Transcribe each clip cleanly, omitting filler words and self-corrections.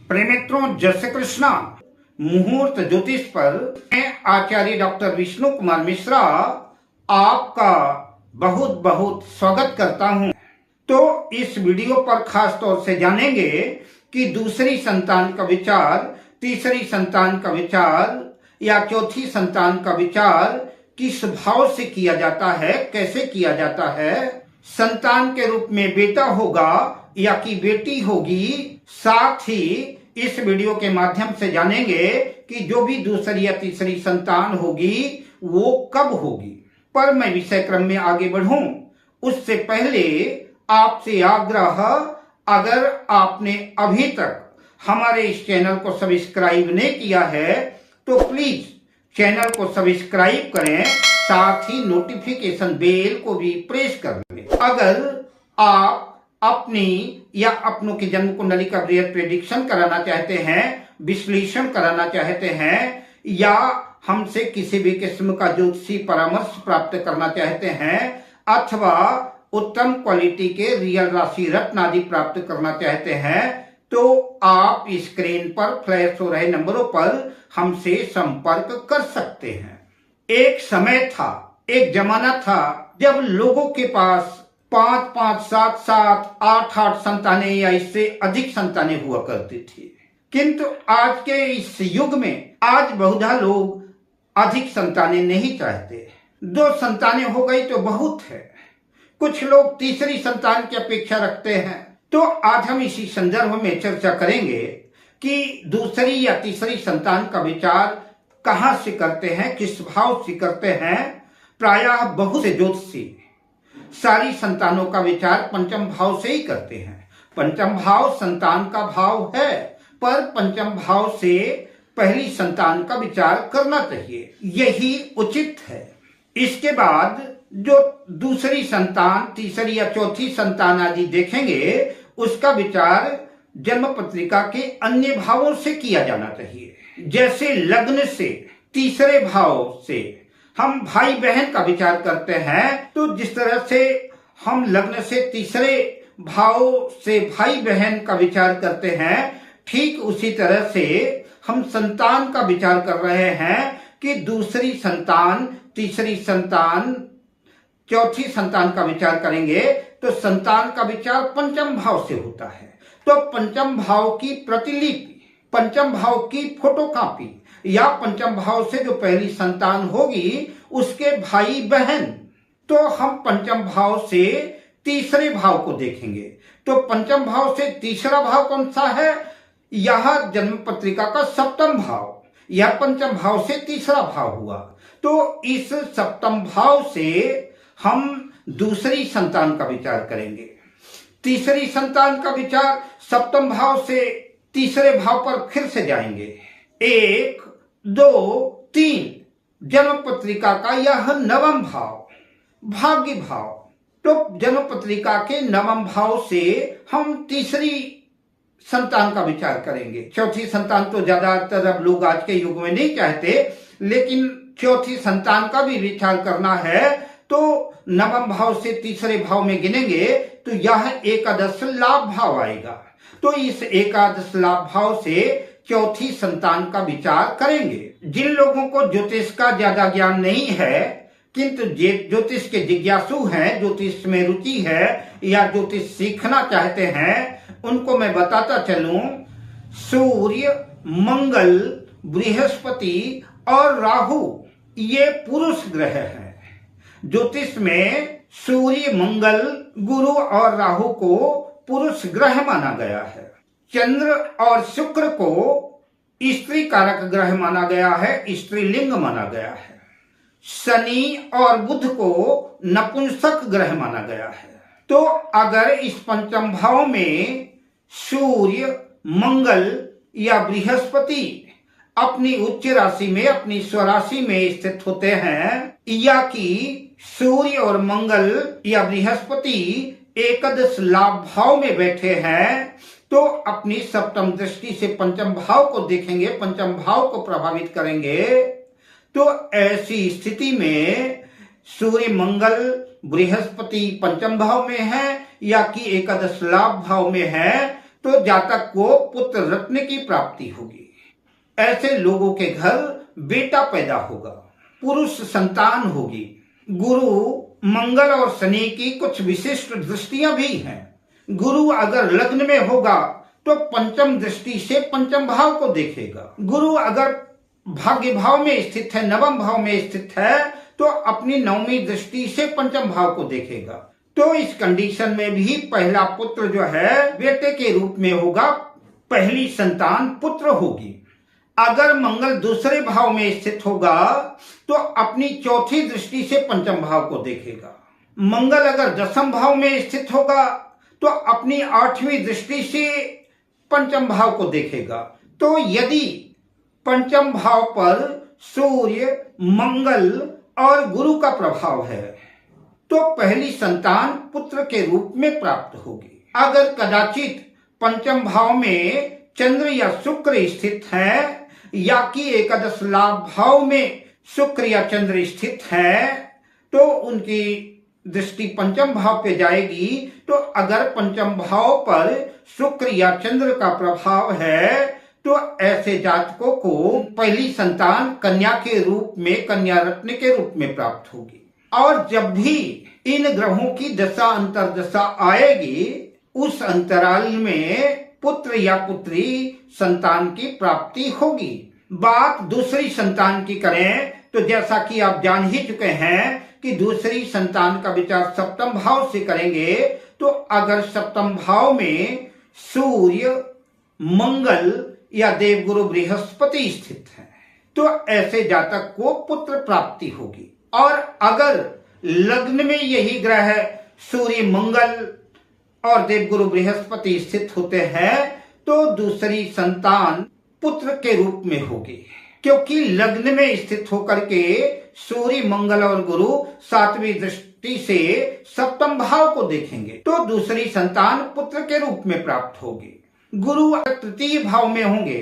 प्रेमित्रों, जय श्री कृष्णा। मुहूर्त ज्योतिष पर मैं आचार्य डॉक्टर विष्णु कुमार मिश्रा आपका बहुत बहुत स्वागत करता हूं। तो इस वीडियो पर खास तौर से जानेंगे कि दूसरी संतान का विचार, तीसरी संतान का विचार या चौथी संतान का विचार किस भाव से किया जाता है, कैसे किया जाता है, संतान के रूप में बेटा होगा या कि बेटी होगी। साथ ही इस वीडियो के माध्यम से जानेंगे कि जो भी दूसरी या तीसरी संतान होगी वो कब होगी। पर मैं विषय क्रम में आगे बढ़ूं उससे पहले आपसे आग्रह, अगर आपने अभी तक हमारे इस चैनल को सब्सक्राइब नहीं किया है तो प्लीज चैनल को सब्सक्राइब करें, साथ ही नोटिफिकेशन बेल को भी प्रेस कर लें। अगर आप अपनी या अपनों की जन्म कुंडली का बृहद प्रेडिक्शन कराना चाहते हैं, विश्लेषण कराना चाहते हैं, या हमसे किसी भी किस्म का ज्योतिषी परामर्श प्राप्त करना चाहते हैं, अथवा उत्तम क्वालिटी के रियल राशि रत्न आदि प्राप्त करना चाहते हैं, तो आप स्क्रीन पर फ्लैश हो रहे नंबरों पर हमसे संपर्क कर सकते हैं। एक समय था, एक जमाना था जब लोगों के पास 5-5, 7-7, 8-8 संतानें या इससे अधिक संतानें हुआ करती थी। किंतु आज के इस युग में आज बहुधा लोग अधिक संतानें नहीं चाहते। 2 संतानें हो गई तो बहुत है। कुछ लोग तीसरी संतान की अपेक्षा रखते हैं। तो आज हम इसी संदर्भ में चर्चा करेंगे कि दूसरी या तीसरी संतान का विचार कहां से करते हैं, किस भाव से करते हैं। प्रायः बहुत से ज्योतिषी सारी संतानों का विचार पंचम भाव से ही करते हैं। पंचम भाव संतान का भाव है, पर पंचम भाव से पहली संतान का विचार करना चाहिए, यही उचित है। इसके बाद जो दूसरी संतान, तीसरी या चौथी संतान आदि देखेंगे, उसका विचार जन्म पत्रिका के अन्य भावों से किया जाना चाहिए। जैसे लग्न से तीसरे भाव से हम भाई बहन का विचार करते हैं, तो जिस तरह से हम लग्न से तीसरे भाव से भाई बहन का विचार करते हैं, ठीक उसी तरह से हम संतान का विचार कर रहे हैं कि दूसरी संतान, तीसरी संतान, चौथी संतान का विचार करेंगे तो संतान का विचार पंचम भाव से होता है। तो पंचम भाव की प्रतिलिपि, पंचम भाव की फोटोकॉपी या पंचम भाव से जो पहली संतान होगी उसके भाई बहन, तो हम पंचम भाव से तीसरे भाव को देखेंगे। तो पंचम भाव से तीसरा भाव कौन सा है? यह जन्म पत्रिका का सप्तम भाव, यह पंचम भाव से तीसरा भाव हुआ। तो इस सप्तम भाव से हम दूसरी संतान का विचार करेंगे। तीसरी संतान का विचार सप्तम भाव से तीसरे भाव पर फिर से जाएंगे। 1, 2, 3 जन्म पत्रिका का यह नवम भाव, भाग्य भाव। तो जन्म पत्रिका के नवम भाव से हम तीसरी संतान का विचार करेंगे। चौथी संतान तो ज्यादातर अब लोग आज के युग में नहीं चाहते, लेकिन चौथी संतान का भी विचार करना है तो नवम भाव से तीसरे भाव में गिनेंगे तो यह एकादश लाभ भाव आएगा। तो इस एकादश लाभ भाव से चौथी संतान का विचार करेंगे। जिन लोगों को ज्योतिष का ज्यादा ज्ञान नहीं है, किंतु ज्योतिष के जिज्ञासु हैं, ज्योतिष में रुचि है या ज्योतिष सीखना चाहते हैं, उनको मैं बताता चलूं, सूर्य, मंगल, बृहस्पति और राहु ये पुरुष ग्रह हैं। ज्योतिष में सूर्य, मंगल, गुरु और राहु को पुरुष ग्रह माना गया है। चंद्र और शुक्र को स्त्री कारक ग्रह माना गया है, स्त्रीलिंग माना गया है। शनि और बुध को नपुंसक ग्रह माना गया है। तो अगर इस पंचम भाव में सूर्य, मंगल या बृहस्पति अपनी उच्च राशि में, अपनी स्वराशि में स्थित होते हैं, या कि सूर्य और मंगल या बृहस्पति एकादश लाभ भाव में बैठे हैं, तो अपनी सप्तम दृष्टि से पंचम भाव को देखेंगे, पंचम भाव को प्रभावित करेंगे। तो ऐसी स्थिति में सूर्य, मंगल, बृहस्पति पंचम भाव में है या कि एकादश लाभ भाव में है, तो जातक को पुत्र रत्न की प्राप्ति होगी। ऐसे लोगों के घर बेटा पैदा होगा, पुरुष संतान होगी। गुरु, मंगल और शनि की कुछ विशिष्ट दृष्टियां भी हैं। गुरु अगर लग्न में होगा तो पंचम दृष्टि से पंचम भाव को देखेगा। गुरु अगर भाग्य भाव में स्थित है, नवम भाव में स्थित है, तो अपनी नवमी दृष्टि से पंचम भाव को देखेगा। तो इस कंडीशन में भी पहला पुत्र जो है बेटे के रूप में होगा, पहली संतान पुत्र होगी। अगर मंगल दूसरे भाव में स्थित होगा तो अपनी चौथी दृष्टि से पंचम भाव को देखेगा। मंगल अगर दसम भाव में स्थित होगा तो अपनी आठवीं दृष्टि से पंचम भाव को देखेगा। तो यदि पंचम भाव पर सूर्य, मंगल और गुरु का प्रभाव है तो पहली संतान पुत्र के रूप में प्राप्त होगी। अगर कदाचित पंचम भाव में चंद्र या शुक्र स्थित है या कि एकादश लाभ भाव में शुक्र या चंद्र स्थित है तो उनकी दृष्टि पंचम भाव पे जाएगी। तो अगर पंचम भाव पर शुक्र या चंद्र का प्रभाव है तो ऐसे जातकों को पहली संतान कन्या के रूप में, कन्या रत्न के रूप में प्राप्त होगी। और जब भी इन ग्रहों की दशा अंतर्दशा आएगी उस अंतराल में पुत्र या पुत्री संतान की प्राप्ति होगी। बात दूसरी संतान की करें तो जैसा कि आप जान ही चुके हैं कि दूसरी संतान का विचार सप्तम भाव से करेंगे। तो अगर सप्तम भाव में सूर्य, मंगल या देवगुरु बृहस्पति स्थित है तो ऐसे जातक को पुत्र प्राप्ति होगी। और अगर लग्न में यही ग्रह सूर्य, मंगल और देवगुरु बृहस्पति स्थित होते हैं तो दूसरी संतान पुत्र के रूप में होगी, क्योंकि लग्न में स्थित होकर के सूर्य, मंगल और गुरु सातवीं दृष्टि से सप्तम भाव को देखेंगे तो दूसरी संतान पुत्र के रूप में प्राप्त होगी। गुरु तृतीय भाव में होंगे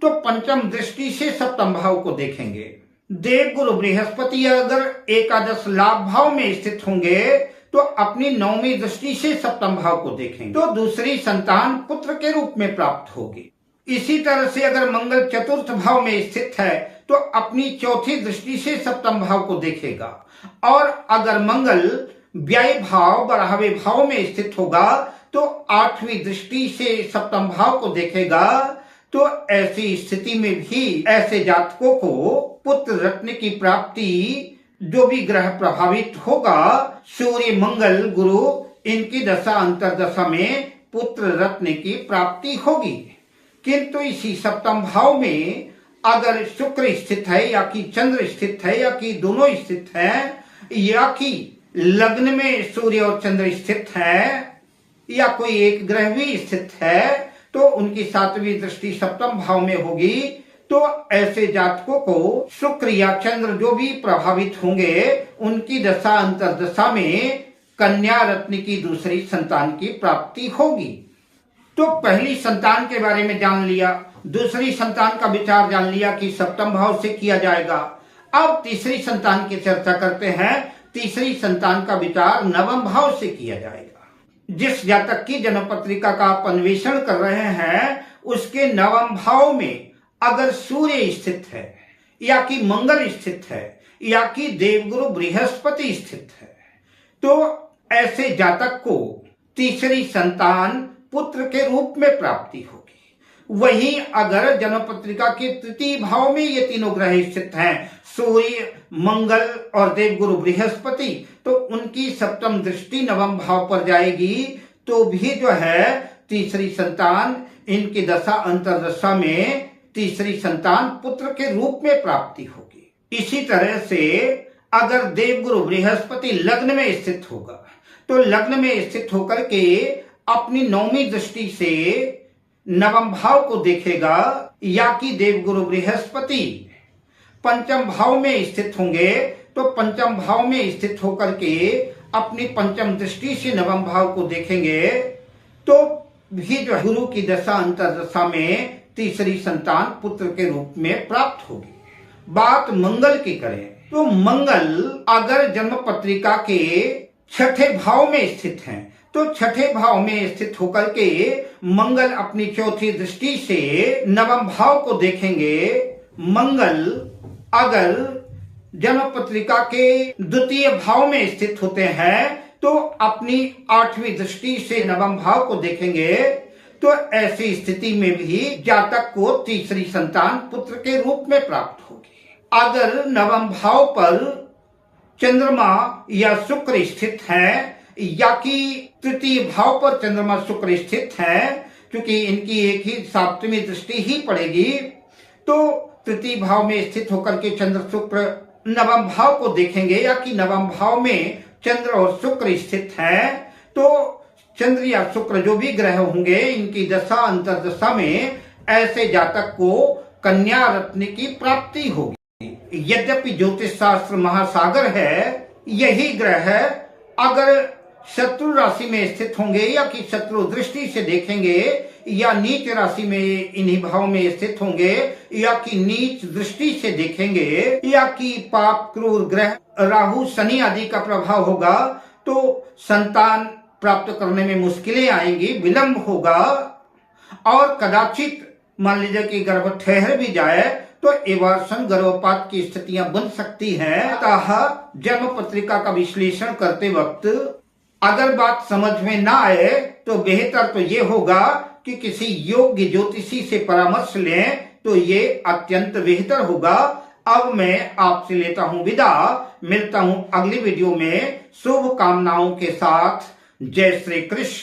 तो पंचम दृष्टि से सप्तम भाव को देखेंगे। देवगुरु बृहस्पति अगर एकादश लाभ भाव में स्थित होंगे तो अपनी नौवीं दृष्टि से सप्तम भाव को देखेंगे तो दूसरी संतान पुत्र के रूप में प्राप्त होगी। इसी तरह से अगर मंगल चतुर्थ भाव में स्थित है तो अपनी चौथी दृष्टि से सप्तम भाव को देखेगा। और अगर मंगल व्यय भाव, बढ़ावे भाव में स्थित होगा तो आठवीं दृष्टि से सप्तम भाव को देखेगा। तो ऐसी स्थिति में भी ऐसे जातकों को पुत्र रत्न की प्राप्ति, जो भी ग्रह प्रभावित होगा, सूर्य, मंगल, गुरु, इनकी दशा अंतर्दशा में पुत्र रत्न की प्राप्ति होगी। किंतु इसी सप्तम भाव में अगर शुक्र स्थित है या कि चंद्र स्थित है या कि दोनों स्थित है या कि लग्न में सूर्य और चंद्र स्थित है या कोई एक ग्रह भी स्थित है तो उनकी सातवीं दृष्टि सप्तम भाव में होगी। तो ऐसे जातकों को शुक्र या चंद्र जो भी प्रभावित होंगे उनकी दशा अंतर्दशा में कन्या रत्न की दूसरी संतान की प्राप्ति होगी। तो पहली संतान के बारे में जान लिया, दूसरी संतान का विचार जान लिया कि सप्तम भाव से किया जाएगा। अब तीसरी संतान की चर्चा करते हैं। तीसरी संतान का विचार नवम भाव से किया जाएगा। जिस जातक की जन्म पत्रिका का आप अन्वेषण कर रहे हैं उसके नवम भाव में अगर सूर्य स्थित है या कि मंगल स्थित है या कि देवगुरु बृहस्पति स्थित है तो ऐसे जातक को तीसरी संतान पुत्र के रूप में प्राप्ति होगी। वहीं अगर जन्म पत्रिका के तृतीय भाव में ये तीनों ग्रह स्थित हैं, सूर्य, मंगल और देवगुरु बृहस्पति, तो उनकी सप्तम दृष्टि नवम भाव पर जाएगी तो भी जो है तीसरी संतान, इनकी दशा अंतर्दशा में तीसरी संतान पुत्र के रूप में प्राप्ति होगी। इसी तरह से अगर देवगुरु बृहस्पति लग्न में स्थित होगा तो लग्न में स्थित होकर के अपनी नौवीं दृष्टि से नवम भाव को देखेगा या कि देवगुरु बृहस्पति पंचम भाव में स्थित होंगे तो पंचम भाव में स्थित होकर के अपनी पंचम दृष्टि से नवम भाव को देखेंगे तो भी जो गुरु की दशा अंतर्दशा में तीसरी संतान पुत्र के रूप में प्राप्त होगी। बात मंगल की करें तो मंगल अगर जन्म पत्रिका के छठे भाव में स्थित हैं तो छठे भाव में स्थित होकर के मंगल अपनी चौथी दृष्टि से नवम भाव को देखेंगे। मंगल अगर जन्म पत्रिका के द्वितीय भाव में स्थित होते हैं तो अपनी आठवीं दृष्टि से नवम भाव को देखेंगे। तो ऐसी स्थिति में भी जातक को तीसरी संतान पुत्र के रूप में प्राप्त होगी। अगर नवम भाव पर चंद्रमा या शुक्र स्थित है या कि तृतीय भाव पर चंद्रमा शुक्र स्थित है, क्योंकि इनकी एक ही सप्तमी दृष्टि ही पड़ेगी, तो तृतीय भाव में स्थित होकर के चंद्र शुक्र नवम भाव को देखेंगे या कि नवम भाव में चंद्र और शुक्र स्थित है, तो चंद्र या शुक्र जो भी ग्रह होंगे इनकी दशा अंतर्दशा में ऐसे जातक को कन्या रत्न की प्राप्ति होगी। यद्यपि ज्योतिष शास्त्र महासागर है, यही ग्रह अगर शत्रु राशि में स्थित होंगे या कि शत्रु दृष्टि से देखेंगे या नीच राशि में इन्हीं भाव में स्थित होंगे या कि नीच दृष्टि से देखेंगे या कि पाप क्रूर ग्रह राहु शनि आदि का प्रभाव होगा, तो संतान प्राप्त करने में मुश्किलें आएंगी, विलंब होगा और कदाचित मान लीजिए कि गर्भ ठहर भी जाए तो एवर्सन गर्भपात की स्थितियां बन सकती हैं। अतः जन्म पत्रिका का विश्लेषण करते वक्त अगर बात समझ में ना आए तो बेहतर तो ये होगा कि किसी योग्य ज्योतिषी से परामर्श लें, तो ये अत्यंत बेहतर होगा। अब मैं आपसे लेता हूं विदा, मिलता हूं अगली वीडियो में शुभ कामनाओं के साथ। जय श्री कृष्ण।